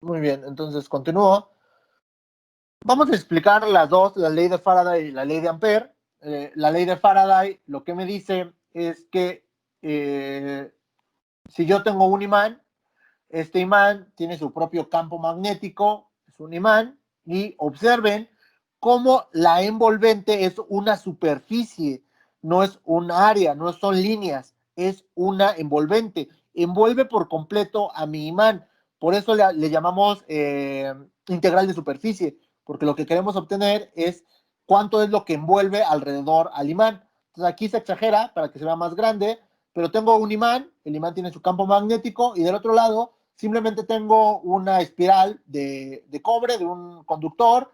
Muy bien, entonces continúo. Vamos a explicar las dos, la ley de Faraday y la ley de Ampère. La ley de Faraday lo que me dice es que si yo tengo un imán, este imán tiene su propio campo magnético, es un imán, y observen cómo la envolvente es una superficie, no es un área, no son líneas, es una envolvente. Envuelve por completo a mi imán. Por eso le llamamos integral de superficie, porque lo que queremos obtener es cuánto es lo que envuelve alrededor al imán. Entonces aquí se exagera para que se vea más grande, pero tengo un imán, el imán tiene su campo magnético y del otro lado simplemente tengo una espiral de cobre, de un conductor,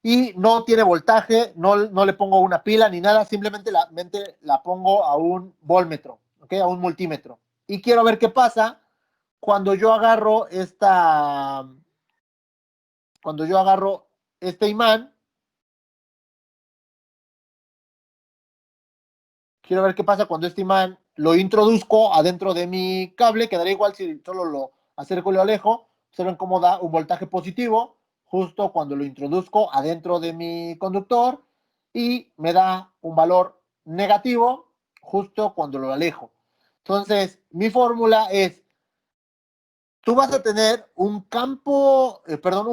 y no tiene voltaje, no le pongo una pila ni nada, simplemente la pongo a un voltmetro, ¿okay? A un multímetro. Y quiero ver qué pasa cuando yo agarro este imán. Quiero ver qué pasa cuando este imán lo introduzco adentro de mi cable. Quedaría igual si solo lo acerco y lo alejo. Observen cómo da un voltaje positivo justo cuando lo introduzco adentro de mi conductor y me da un valor negativo justo cuando lo alejo. Entonces, mi fórmula es, tú vas a tener un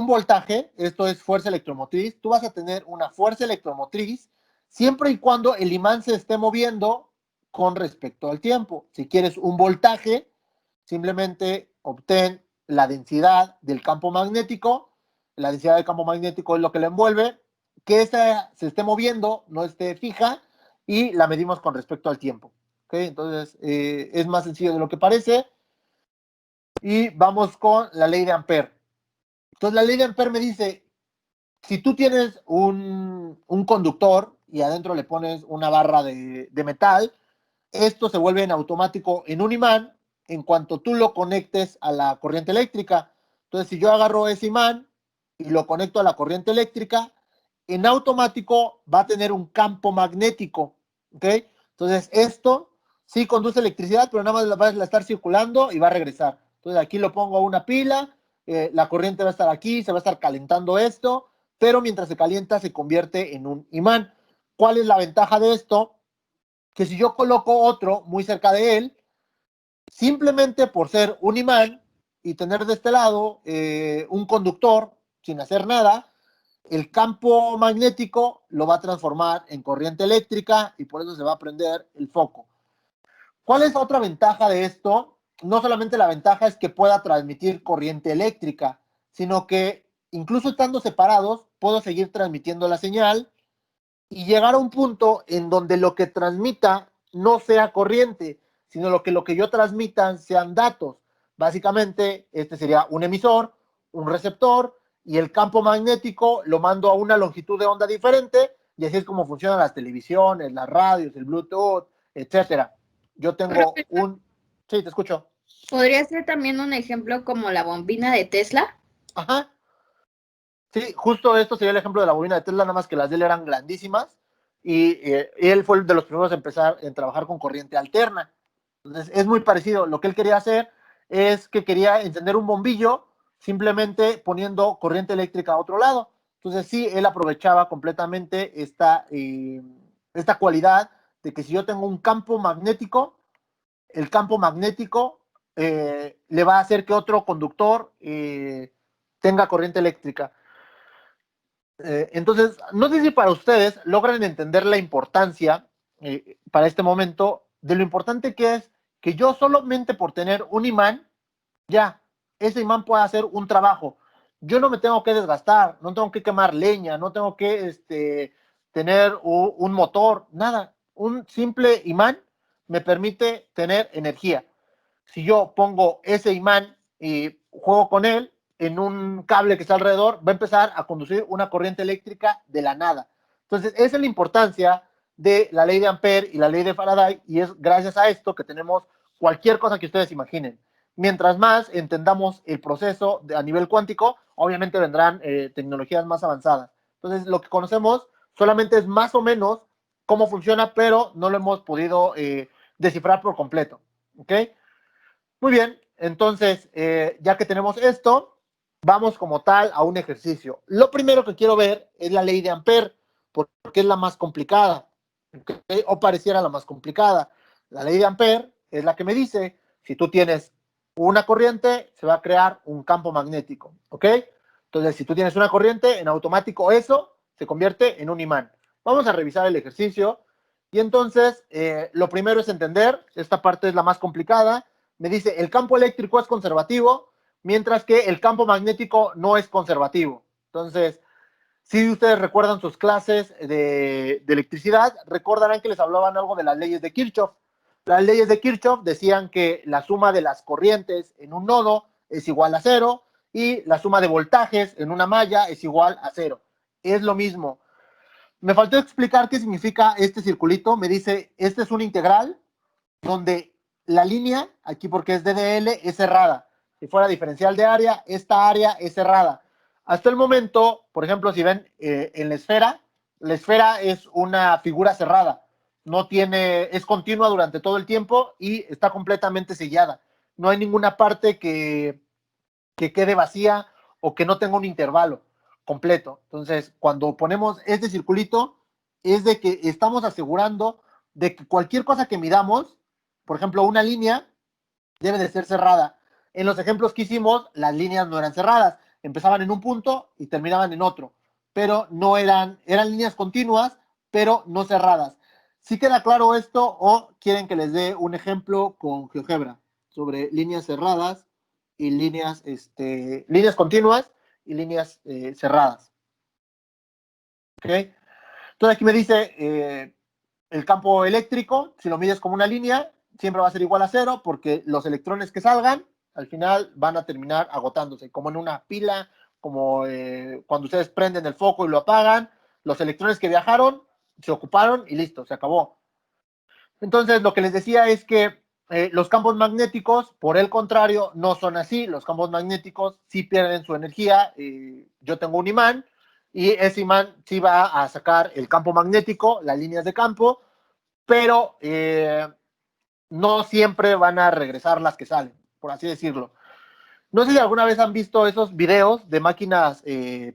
voltaje, esto es fuerza electromotriz, tú vas a tener una fuerza electromotriz siempre y cuando el imán se esté moviendo con respecto al tiempo. Si quieres un voltaje, simplemente obtén la densidad del campo magnético, la densidad del campo magnético es lo que le envuelve, que esa se esté moviendo, no esté fija, y la medimos con respecto al tiempo. ¿Okay? Entonces, es más sencillo de lo que parece. Y vamos con la ley de Ampère. Entonces, la ley de Ampère me dice, si tú tienes un conductor y adentro le pones una barra de metal, esto se vuelve en automático en un imán en cuanto tú lo conectes a la corriente eléctrica. Entonces, si yo agarro ese imán y lo conecto a la corriente eléctrica, en automático va a tener un campo magnético. ¿Ok? Entonces, esto sí conduce electricidad, pero nada más va a estar circulando y va a regresar. Entonces, aquí lo pongo a una pila, la corriente va a estar aquí, se va a estar calentando esto, pero mientras se calienta se convierte en un imán. ¿Cuál es la ventaja de esto? Que si yo coloco otro muy cerca de él, simplemente por ser un imán y tener de este lado un conductor sin hacer nada, el campo magnético lo va a transformar en corriente eléctrica y por eso se va a prender el foco. ¿Cuál es otra ventaja de esto? No solamente la ventaja es que pueda transmitir corriente eléctrica, sino que incluso estando separados, puedo seguir transmitiendo la señal y llegar a un punto en donde lo que transmita no sea corriente, sino lo que yo transmita sean datos. Básicamente, este sería un emisor, un receptor, y el campo magnético lo mando a una longitud de onda diferente, y así es como funcionan las televisiones, las radios, el Bluetooth, etcétera. Yo tengo Profesor, Sí, te escucho. ¿podría ser también un ejemplo como la bombina de Tesla? Ajá. Sí, justo esto sería el ejemplo de la bobina de Tesla, nada más que las de él eran grandísimas y él fue de los primeros a empezar a trabajar con corriente alterna. Entonces es muy parecido. Lo que él quería hacer es que quería encender un bombillo simplemente poniendo corriente eléctrica a otro lado. Entonces sí, él aprovechaba completamente esta cualidad de que si yo tengo un campo magnético, el campo magnético le va a hacer que otro conductor tenga corriente eléctrica. Entonces, no sé si para ustedes logran entender la importancia para este momento de lo importante que es que yo solamente por tener un imán, ya, ese imán puede hacer un trabajo. Yo no me tengo que desgastar, no tengo que quemar leña, no tengo que tener un motor, nada. Un simple imán me permite tener energía. Si yo pongo ese imán y juego con él en un cable que está alrededor, va a empezar a conducir una corriente eléctrica de la nada. Entonces, esa es la importancia de la ley de Ampère y la ley de Faraday, y es gracias a esto que tenemos cualquier cosa que ustedes imaginen. Mientras más entendamos el proceso a nivel cuántico, obviamente vendrán tecnologías más avanzadas. Entonces, lo que conocemos solamente es más o menos cómo funciona, pero no lo hemos podido descifrar por completo. ¿Ok? Muy bien, entonces, ya que tenemos esto, vamos como tal a un ejercicio. Lo primero que quiero ver es la ley de Ampère, porque es la más complicada, ¿okay? O pareciera la más complicada. La ley de Ampère es la que me dice, si tú tienes una corriente, se va a crear un campo magnético, ¿ok? Entonces, si tú tienes una corriente, en automático eso se convierte en un imán. Vamos a revisar el ejercicio y entonces lo primero es entender, esta parte es la más complicada, me dice el campo eléctrico es conservativo, mientras que el campo magnético no es conservativo. Entonces, si ustedes recuerdan sus clases de electricidad, recordarán que les hablaban algo de las leyes de Kirchhoff. Las leyes de Kirchhoff decían que la suma de las corrientes en un nodo es igual a cero y la suma de voltajes en una malla es igual a cero. Es lo mismo. Me faltó explicar qué significa este circulito. Me dice, este es una integral donde la línea, aquí porque es DDL, es cerrada. Si fuera diferencial de área, esta área es cerrada. Hasta el momento, por ejemplo, si ven en la esfera es una figura cerrada. No tiene, es continua durante todo el tiempo y está completamente sellada. No hay ninguna parte que quede vacía o que no tenga un intervalo completo. Entonces, cuando ponemos este circulito, es de que estamos asegurando de que cualquier cosa que midamos, por ejemplo, una línea, debe de ser cerrada. En los ejemplos que hicimos, las líneas no eran cerradas, empezaban en un punto y terminaban en otro, pero no eran líneas continuas, pero no cerradas. ¿Sí queda claro esto o quieren que les dé un ejemplo con GeoGebra sobre líneas cerradas y líneas continuas y líneas cerradas? ¿Ok? Entonces aquí me dice el campo eléctrico, si lo mides como una línea, siempre va a ser igual a cero porque los electrones que salgan al final van a terminar agotándose, como en una pila, como cuando ustedes prenden el foco y lo apagan, los electrones que viajaron se ocuparon y listo, se acabó. Entonces, lo que les decía es que los campos magnéticos, por el contrario, no son así. Los campos magnéticos sí pierden su energía. Yo tengo un imán y ese imán sí va a sacar el campo magnético, las líneas de campo, pero no siempre van a regresar las que salen, por así decirlo. No sé si alguna vez han visto esos videos de máquinas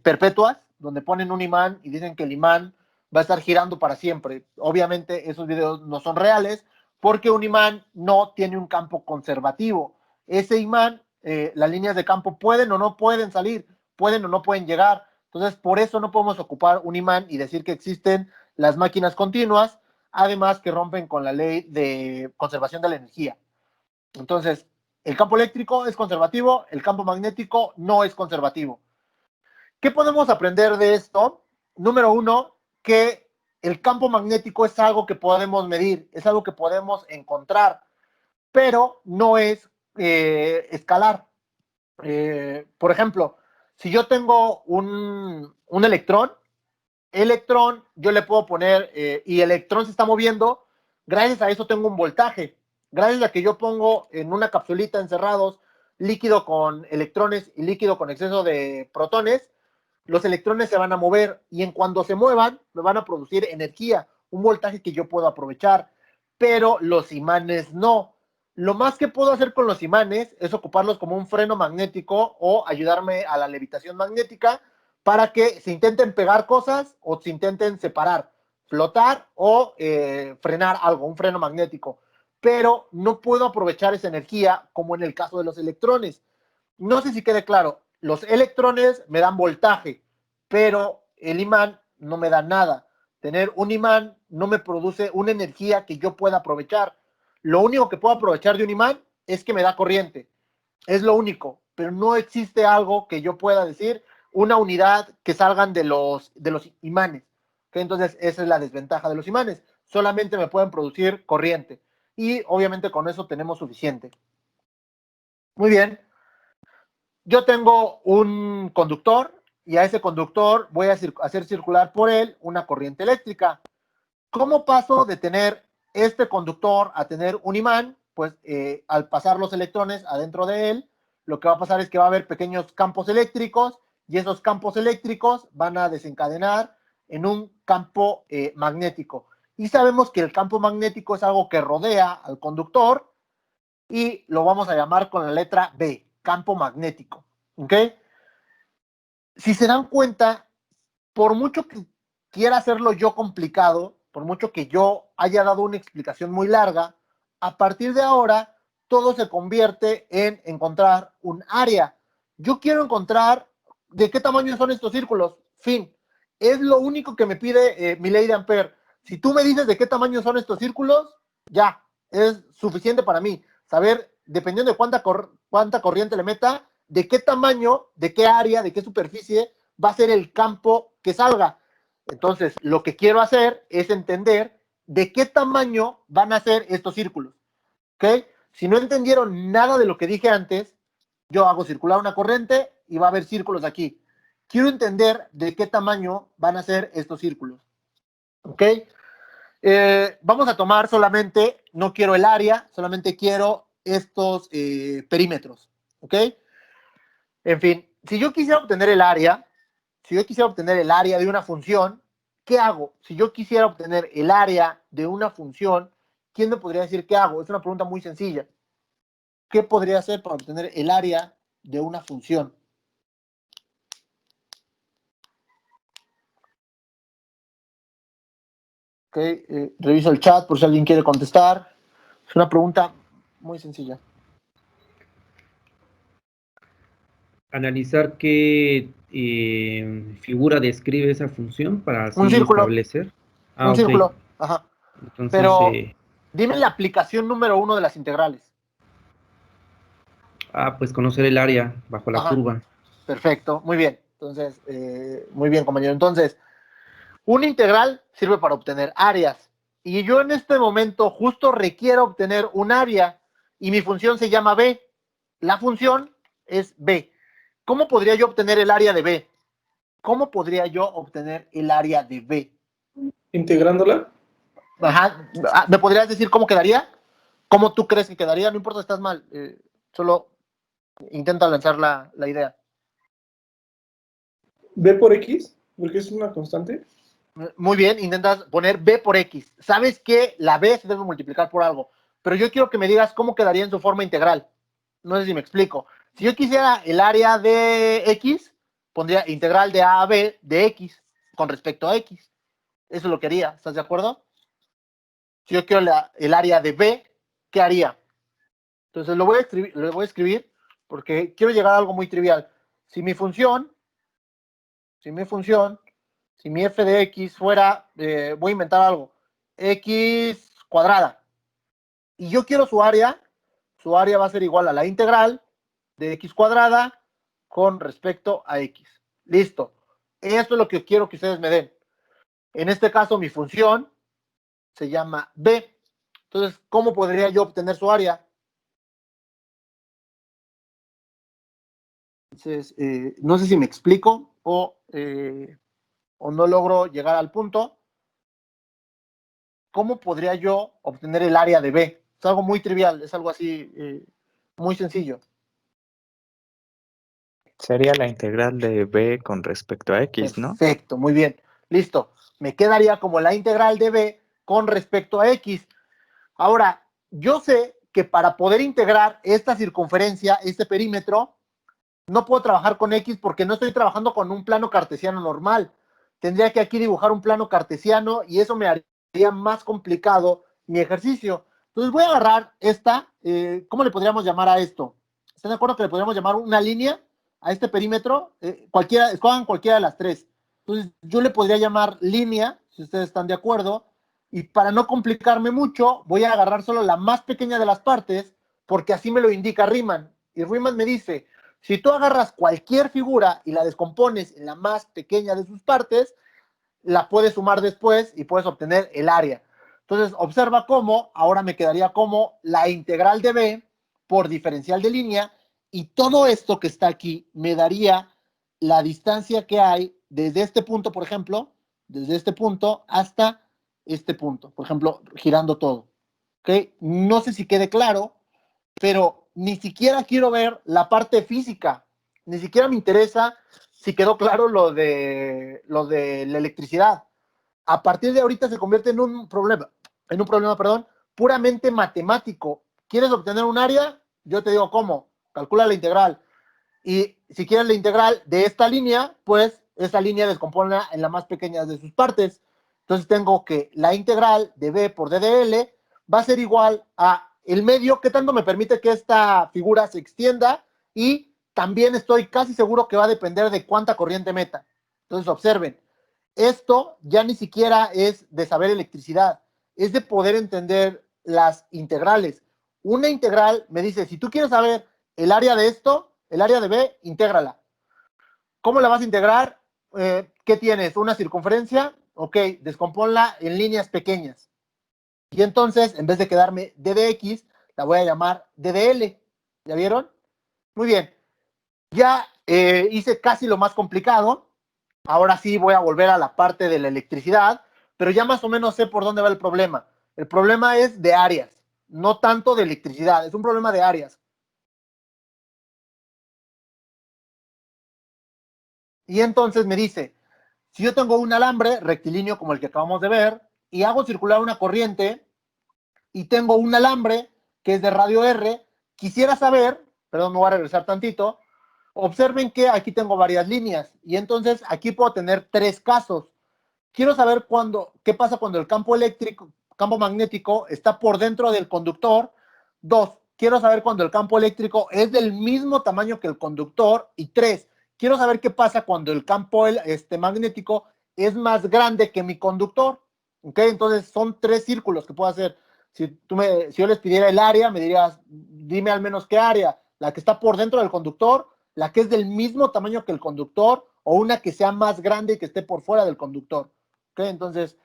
perpetuas, donde ponen un imán y dicen que el imán va a estar girando para siempre. Obviamente esos videos no son reales porque un imán no tiene un campo conservativo. Ese imán, las líneas de campo pueden o no pueden salir, pueden o no pueden llegar. Entonces, por eso no podemos ocupar un imán y decir que existen las máquinas continuas, además que rompen con la ley de conservación de la energía. Entonces, el campo eléctrico es conservativo, el campo magnético no es conservativo. ¿Qué podemos aprender de esto? Número uno, que el campo magnético es algo que podemos medir, es algo que podemos encontrar, pero no es escalar. Por ejemplo, si yo tengo un electrón yo le puedo poner, y el electrón se está moviendo, gracias a eso tengo un voltaje. Gracias a que yo pongo en una capsulita encerrados líquido con electrones y líquido con exceso de protones, los electrones se van a mover y en cuando se muevan me van a producir energía, un voltaje que yo puedo aprovechar, pero los imanes no. Lo más que puedo hacer con los imanes es ocuparlos como un freno magnético o ayudarme a la levitación magnética para que se intenten pegar cosas o se intenten separar, flotar o frenar algo, un freno magnético. Pero no puedo aprovechar esa energía como en el caso de los electrones. No sé si quede claro, los electrones me dan voltaje, pero el imán no me da nada. Tener un imán no me produce una energía que yo pueda aprovechar. Lo único que puedo aprovechar de un imán es que me da corriente. Es lo único, pero no existe algo que yo pueda decir, una unidad que salgan de los imanes. ¿Okay? Entonces, esa es la desventaja de los imanes. Solamente me pueden producir corriente. Y obviamente con eso tenemos suficiente. Muy bien. Yo tengo un conductor y a ese conductor voy a hacer circular por él una corriente eléctrica. ¿Cómo paso de tener este conductor a tener un imán? Pues al pasar los electrones adentro de él, lo que va a pasar es que va a haber pequeños campos eléctricos y esos campos eléctricos van a desencadenar en un campo magnético. Y sabemos que el campo magnético es algo que rodea al conductor y lo vamos a llamar con la letra B, campo magnético. ¿Ok? si se dan cuenta, por mucho que quiera hacerlo yo complicado, por mucho que yo haya dado una explicación muy larga, a partir de ahora todo se convierte en encontrar un área. Yo quiero encontrar de qué tamaño son estos círculos. Fin. Es lo único que me pide mi ley de Ampere. Si tú me dices de qué tamaño son estos círculos, ya, es suficiente para mí. Saber, dependiendo de cuánta corriente le meta, de qué tamaño, de qué área, de qué superficie va a ser el campo que salga. Entonces, lo que quiero hacer es entender de qué tamaño van a ser estos círculos. ¿Ok? Si no entendieron nada de lo que dije antes, yo hago circular una corriente y va a haber círculos aquí. Quiero entender de qué tamaño van a ser estos círculos. ¿Ok? Vamos a tomar solamente, no quiero el área, solamente quiero estos perímetros. ¿Ok? En fin, si yo quisiera obtener el área, de una función, ¿qué hago? Si yo quisiera obtener el área de una función, ¿quién me podría decir qué hago? Es una pregunta muy sencilla. ¿Qué podría hacer para obtener el área de una función? Ok, reviso el chat por si alguien quiere contestar. Es una pregunta muy sencilla. Analizar qué figura describe esa función para así Un círculo. establecer. Un Ok. círculo. Ajá. Entonces, Pero dime la aplicación número 1 de las integrales. pues conocer el área bajo la Ajá. curva. Perfecto, muy bien. Entonces, muy bien, compañero. Entonces, una integral sirve para obtener áreas. Y yo en este momento justo requiero obtener un área y mi función se llama B. La función es B. ¿Cómo podría yo obtener el área de B? ¿Cómo podría yo obtener el área de B? Integrándola. Ajá. ¿Me podrías decir cómo quedaría? ¿Cómo tú crees que quedaría? No importa si estás mal. Solo intenta lanzar la idea. B por X, porque es una constante. Muy bien, intentas poner B por X. Sabes que la B se debe multiplicar por algo, pero yo quiero que me digas cómo quedaría en su forma integral. No sé si me explico. Si yo quisiera el área de X, pondría integral de A a B de X con respecto a X. Eso lo quería, ¿estás de acuerdo? Si yo quiero el área de B, ¿qué haría? Entonces lo voy a escribir porque quiero llegar a algo muy trivial. Si mi función, si mi f de x fuera, voy a inventar algo, x cuadrada, y yo quiero su área va a ser igual a la integral de x cuadrada con respecto a x. Listo. Esto es lo que quiero que ustedes me den. En este caso, mi función se llama b. Entonces, ¿cómo podría yo obtener su área? Entonces, no sé si me explico o no logro llegar al punto. ¿Cómo podría yo obtener el área de B? Es algo muy trivial, es algo así muy sencillo. Sería la integral de b con respecto a x, ¿no? Perfecto, muy bien. Listo. Me quedaría como la integral de B con respecto a X. Ahora, yo sé que para poder integrar esta circunferencia, este perímetro, no puedo trabajar con X porque no estoy trabajando con un plano cartesiano normal. Tendría que aquí dibujar un plano cartesiano y eso me haría más complicado mi ejercicio. Entonces voy a agarrar esta, ¿cómo le podríamos llamar a esto? ¿Están de acuerdo que le podríamos llamar una línea a este perímetro? Escojan cualquiera de las tres. Entonces yo le podría llamar línea, si ustedes están de acuerdo, y para no complicarme mucho, voy a agarrar solo la más pequeña de las partes, porque así me lo indica Riemann. Y Riemann me dice, si tú agarras cualquier figura y la descompones en la más pequeña de sus partes, la puedes sumar después y puedes obtener el área. Entonces, observa cómo ahora me quedaría como la integral de B por diferencial de línea y todo esto que está aquí me daría la distancia que hay desde este punto, por ejemplo, desde este punto hasta este punto, por ejemplo, girando todo. ¿Ok? No sé si quede claro, pero ni siquiera quiero ver la parte física, ni siquiera me interesa si quedó claro lo de la electricidad. A partir de ahorita se convierte en un problema, perdón, puramente matemático. ¿Quieres obtener un área? Yo te digo cómo, calcula la integral. Y si quieres la integral de esta línea, pues esta línea descompone en la más pequeña de sus partes. Entonces tengo que la integral de b por d de L va a ser igual a el medio, que tanto me permite que esta figura se extienda, y también estoy casi seguro que va a depender de cuánta corriente meta. Entonces observen, esto ya ni siquiera es de saber electricidad, es de poder entender las integrales. Una integral me dice, si tú quieres saber el área de esto, el área de B, intégrala. ¿Cómo la vas a integrar? ¿Qué tienes? ¿Una circunferencia? Ok, descomponla en líneas pequeñas. Y entonces, en vez de quedarme d de x, la voy a llamar d de L. ¿Ya vieron? Muy bien. Ya hice casi lo más complicado. Ahora sí voy a volver a la parte de la electricidad, pero ya más o menos sé por dónde va el problema. El problema es de áreas, no tanto de electricidad, es un problema de áreas. Y entonces me dice, si yo tengo un alambre rectilíneo como el que acabamos de ver, y hago circular una corriente, y tengo un alambre que es de radio R, quisiera saber, perdón, me voy a regresar tantito, observen que aquí tengo varias líneas, y entonces aquí puedo tener tres casos. Quiero saber qué pasa cuando el campo eléctrico, campo magnético está por dentro del conductor. Dos, quiero saber cuando el campo eléctrico es del mismo tamaño que el conductor. Y tres, quiero saber qué pasa cuando el campo magnético es más grande que mi conductor. ¿Ok? Entonces son tres círculos que puedo hacer. Si yo les pidiera el área, me dirías, dime al menos qué área. La que está por dentro del conductor, la que es del mismo tamaño que el conductor, o una que sea más grande y que esté por fuera del conductor. ¿Ok? Entonces,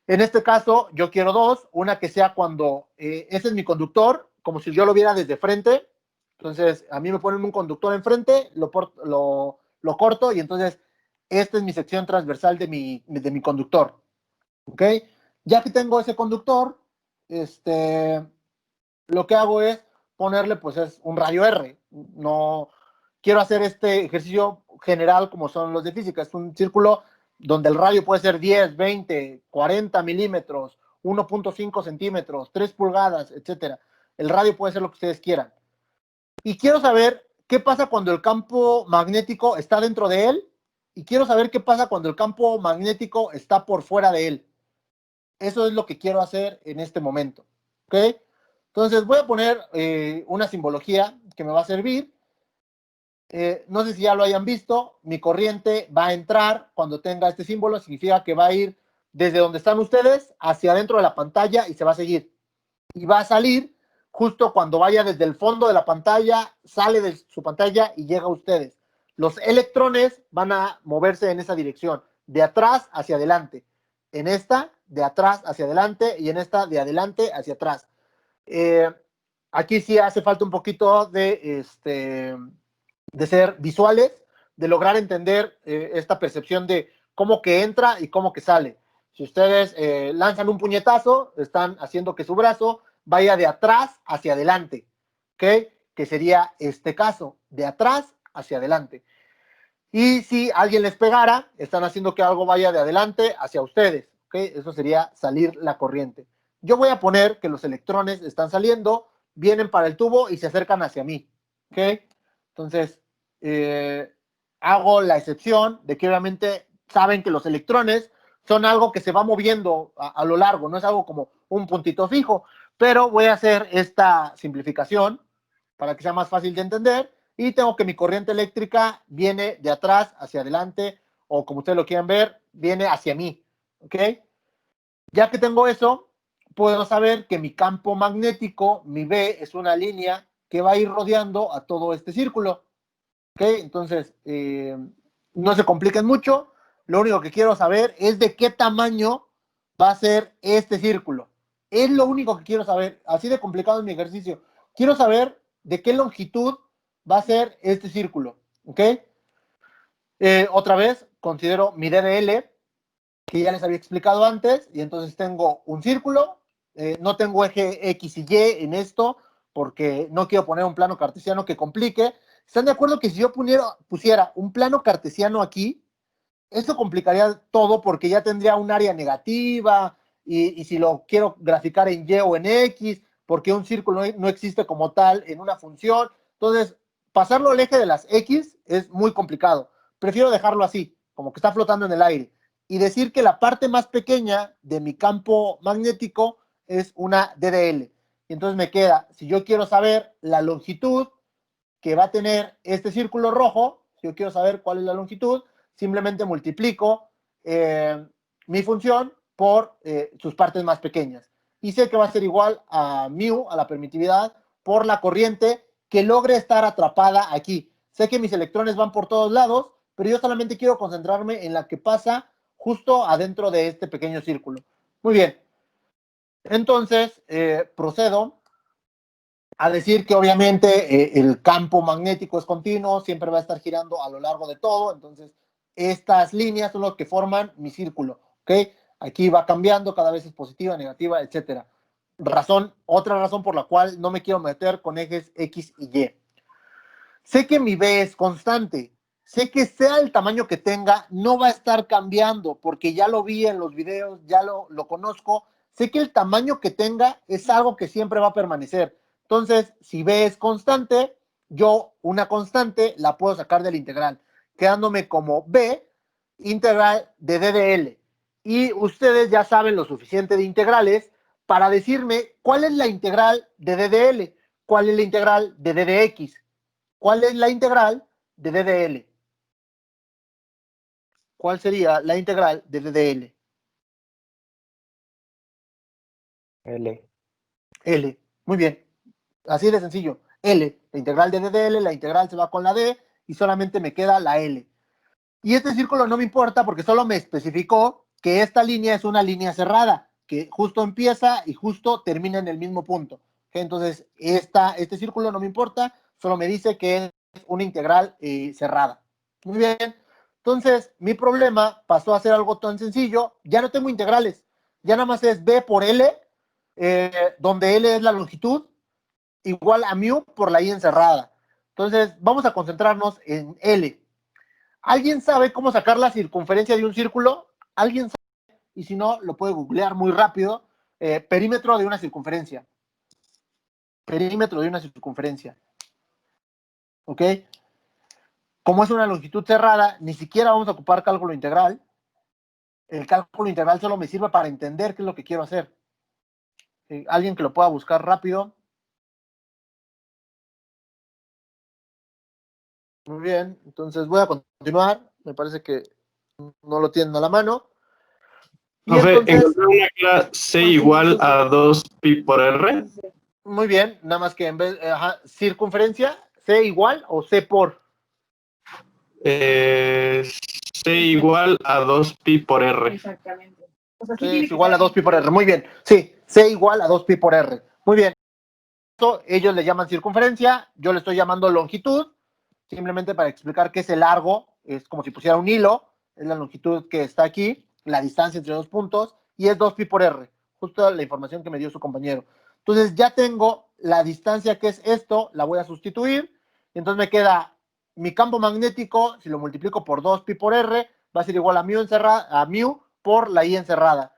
en este caso, yo quiero dos. Una que sea cuando ese es mi conductor, como si yo lo viera desde frente. Entonces, a mí me ponen un conductor enfrente, lo corto, y entonces esta es mi sección transversal de mi conductor. ¿Ok? Ya que tengo ese conductor, lo que hago es ponerle, pues, es un radio R. No quiero hacer este ejercicio general como son los de física. Es un círculo donde el radio puede ser 10, 20, 40 milímetros, 1.5 centímetros, 3 pulgadas, etcétera. El radio puede ser lo que ustedes quieran. Y quiero saber qué pasa cuando el campo magnético está dentro de él, y quiero saber qué pasa cuando el campo magnético está por fuera de él. Eso es lo que quiero hacer en este momento. ¿Ok? Entonces voy a poner una simbología que me va a servir. No sé si ya lo hayan visto. Mi corriente va a entrar cuando tenga este símbolo. Significa que va a ir desde donde están ustedes hacia adentro de la pantalla y se va a seguir. Y va a salir justo cuando vaya desde el fondo de la pantalla, sale de su pantalla y llega a ustedes. Los electrones van a moverse en esa dirección, de atrás hacia adelante. En esta, de atrás hacia adelante, y en esta, de adelante hacia atrás. Aquí sí hace falta un poquito de ser visuales, de lograr entender esta percepción de cómo que entra y cómo que sale. Si ustedes lanzan un puñetazo, están haciendo que su brazo vaya de atrás hacia adelante, ¿ok? Que sería este caso, de atrás hacia adelante. Y si alguien les pegara, están haciendo que algo vaya de adelante hacia ustedes, ¿ok? Eso sería salir la corriente. Yo voy a poner que los electrones están saliendo, vienen para el tubo y se acercan hacia mí, ¿ok? Entonces, hago la excepción de que obviamente saben que los electrones son algo que se va moviendo a lo largo, no es algo como un puntito fijo, pero voy a hacer esta simplificación para que sea más fácil de entender, y tengo que mi corriente eléctrica viene de atrás hacia adelante, o como ustedes lo quieran ver, viene hacia mí, ¿ok? Ya que tengo eso, puedo saber que mi campo magnético, mi B, es una línea que va a ir rodeando a todo este círculo, ¿ok? Entonces, no se compliquen mucho, lo único que quiero saber es de qué tamaño va a ser este círculo. Es lo único que quiero saber, así de complicado es mi ejercicio. Quiero saber de qué longitud va a ser este círculo, ¿ok? Otra vez, considero mi D de L, que ya les había explicado antes, y entonces tengo un círculo, no tengo eje X y Y en esto, porque no quiero poner un plano cartesiano que complique. ¿Están de acuerdo que si yo pusiera un plano cartesiano aquí, esto complicaría todo, porque ya tendría un área negativa, y si lo quiero graficar en Y o en X, porque un círculo no existe como tal en una función? Entonces, pasarlo al eje de las X es muy complicado. Prefiero dejarlo así, como que está flotando en el aire, y decir que la parte más pequeña de mi campo magnético es una DDL. Y entonces me queda, si yo quiero saber la longitud que va a tener este círculo rojo, si yo quiero saber cuál es la longitud, simplemente multiplico mi función por sus partes más pequeñas. Y sé que va a ser igual a mu, a la permitividad, por la corriente que logre estar atrapada aquí. Sé que mis electrones van por todos lados, pero yo solamente quiero concentrarme en la que pasa justo adentro de este pequeño círculo. Muy bien. Entonces, procedo a decir que obviamente el campo magnético es continuo, siempre va a estar girando a lo largo de todo, entonces estas líneas son las que forman mi círculo, ¿ok? Aquí va cambiando, cada vez es positiva, negativa, etcétera. Otra razón por la cual no me quiero meter con ejes X y Y. Sé que mi B es constante, sé que sea el tamaño que tenga, no va a estar cambiando, porque ya lo vi en los videos, ya lo conozco, sé que el tamaño que tenga es algo que siempre va a permanecer. Entonces, si B es constante, yo una constante la puedo sacar del integral, quedándome como B, integral de DDL. Y ustedes ya saben lo suficiente de integrales para decirme cuál es la integral de DDL, cuál es la integral de DDX, cuál es la integral de DDL. ¿Cuál sería la integral de DDL? L. L. Muy bien. Así de sencillo. L. La integral de DDL, la integral se va con la D y solamente me queda la L. Y este círculo no me importa porque solo me especificó que esta línea es una línea cerrada, que justo empieza y justo termina en el mismo punto. ¿Okay? Entonces, este círculo no me importa, solo me dice que es una integral cerrada. Muy bien. Entonces, mi problema pasó a ser algo tan sencillo. Ya no tengo integrales. Ya nada más es B por L, donde L es la longitud, igual a mu por la I encerrada. Entonces, vamos a concentrarnos en L. ¿Alguien sabe cómo sacar la circunferencia de un círculo? ¿Alguien sabe? Y si no, lo puede googlear muy rápido. Perímetro de una circunferencia. Perímetro de una circunferencia. ¿Ok? Como es una longitud cerrada, ni siquiera vamos a ocupar cálculo integral. El cálculo integral solo me sirve para entender qué es lo que quiero hacer. Alguien que lo pueda buscar rápido. Muy bien, entonces voy a continuar. Me parece que no lo tienen a la mano. Y Profe, entonces, encontré una que era C igual a 2pi por R. muy bien, nada más que en vez, circunferencia, C igual o C por. C igual a 2pi por R. Exactamente. O sea, sí C tiene es que igual a ser 2pi por R. Muy bien. Sí, C igual a 2pi por R. Muy bien. Ellos le llaman circunferencia, yo le estoy llamando longitud, simplemente para explicar qué es el largo, es como si pusiera un hilo, es la longitud que está aquí, la distancia entre dos puntos, y es 2pi por R, justo la información que me dio su compañero. Entonces ya tengo la distancia que es esto, la voy a sustituir, y entonces me queda mi campo magnético, si lo multiplico por 2pi por R, va a ser igual a mu por la I encerrada.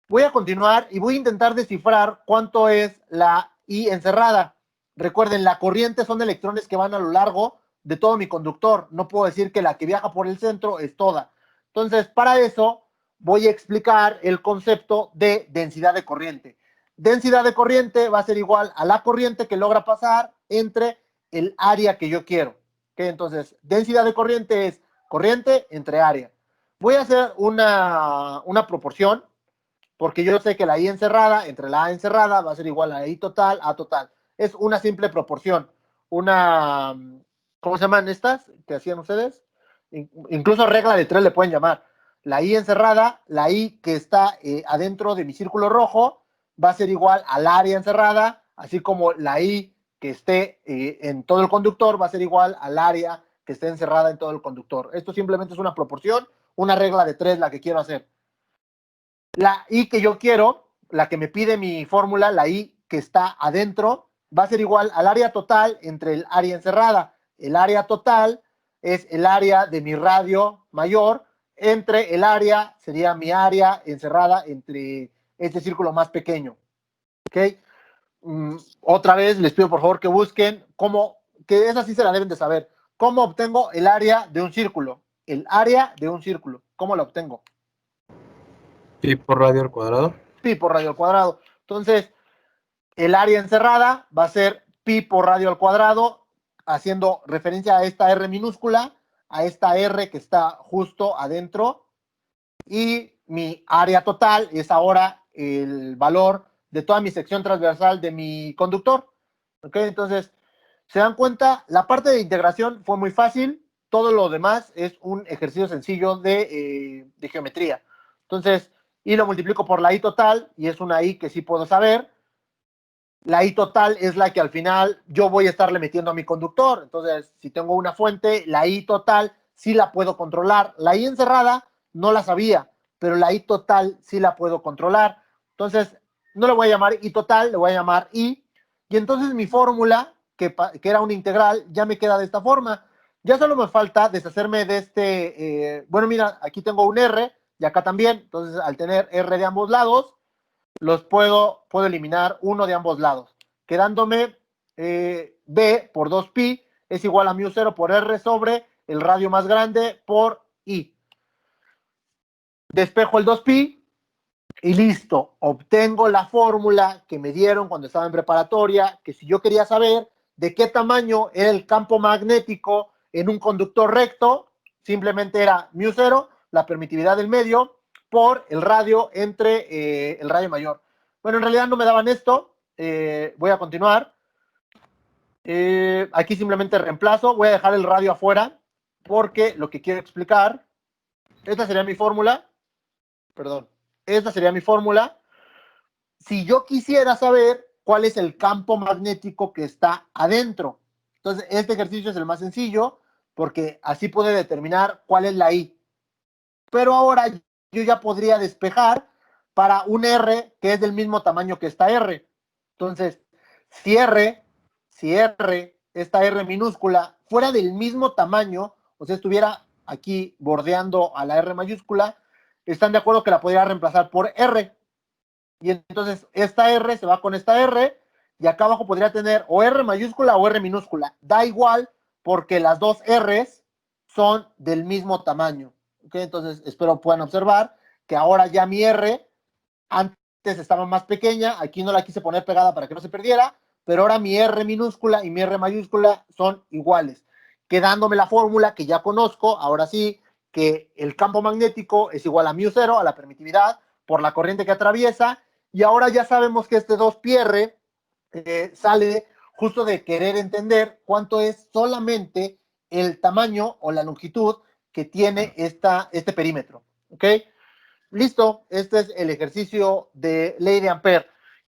Voy a continuar y voy a intentar descifrar cuánto es la I encerrada. Recuerden, la corriente son electrones que van a lo largo de todo mi conductor. No puedo decir que la que viaja por el centro es toda. Entonces, para eso voy a explicar el concepto de densidad de corriente. Densidad de corriente va a ser igual a la corriente que logra pasar entre el área que yo quiero. ¿Okay? Entonces, densidad de corriente es corriente entre área. Voy a hacer una proporción, porque yo sé que la I encerrada entre la A encerrada va a ser igual a I total a total. Es una simple proporción. ¿Cómo se llaman estas que hacían ustedes? Incluso regla de 3 le pueden llamar. La I encerrada, la I que está adentro de mi círculo rojo, va a ser igual al área encerrada, así como la I que esté en todo el conductor va a ser igual al área que esté encerrada en todo el conductor. Esto simplemente es una proporción, una regla de 3 la que quiero hacer. La I que yo quiero, la que me pide mi fórmula, la I que está adentro, va a ser igual al área total entre el área encerrada. El área total es el área de mi radio mayor entre el área, sería mi área encerrada entre este círculo más pequeño. ¿Ok? Otra vez les pido por favor que busquen que esa sí se la deben de saber. ¿Cómo obtengo el área de un círculo? El área de un círculo. ¿Cómo la obtengo? Pi por radio al cuadrado. Pi por radio al cuadrado. Entonces, el área encerrada va a ser pi por radio al cuadrado, haciendo referencia a esta R minúscula, a esta R que está justo adentro, y mi área total es ahora el valor de toda mi sección transversal de mi conductor. ¿Ok? Entonces, ¿se dan cuenta? La parte de integración fue muy fácil, todo lo demás es un ejercicio sencillo de geometría. Entonces, y lo multiplico por la I total, y es una I que sí puedo saber. La I total es la que al final yo voy a estarle metiendo a mi conductor. Entonces, si tengo una fuente, la I total sí la puedo controlar. La I encerrada no la sabía, pero la I total sí la puedo controlar. Entonces, no le voy a llamar I total, le voy a llamar I. Y entonces mi fórmula, que era una integral, ya me queda de esta forma. Ya solo me falta deshacerme de este, bueno, mira, aquí tengo un R y acá también. Entonces, al tener R de ambos lados, los puedo eliminar uno de ambos lados, quedándome B por 2pi es igual a μ0 por R sobre el radio más grande por I. Despejo el 2pi y listo, obtengo la fórmula que me dieron cuando estaba en preparatoria, que si yo quería saber de qué tamaño era el campo magnético en un conductor recto, simplemente era μ0, la permitividad del medio, por el radio entre el radio mayor. Bueno, en realidad no me daban esto, voy a continuar. Aquí simplemente reemplazo, voy a dejar el radio afuera, porque lo que quiero explicar, esta sería mi fórmula, esta sería mi fórmula. Si yo quisiera saber cuál es el campo magnético que está adentro, entonces este ejercicio es el más sencillo, porque así puedo determinar cuál es la I. Pero ahora yo ya podría despejar para un R que es del mismo tamaño que esta R. Entonces, si esta R minúscula, fuera del mismo tamaño, o sea, estuviera aquí bordeando a la R mayúscula, están de acuerdo que la podría reemplazar por R. Y entonces esta R se va con esta R, y acá abajo podría tener o R mayúscula o R minúscula. Da igual, porque las dos R's son del mismo tamaño. ¿Okay? Entonces, espero puedan observar que ahora ya mi R, antes estaba más pequeña, aquí no la quise poner pegada para que no se perdiera, pero ahora mi R minúscula y mi R mayúscula son iguales, quedándome la fórmula que ya conozco, ahora sí, que el campo magnético es igual a μ0, a la permitividad, por la corriente que atraviesa, y ahora ya sabemos que este 2πr sale justo de querer entender cuánto es solamente el tamaño o la longitud que tiene este perímetro. ¿Ok? Listo, este es el ejercicio de ley de Ampère.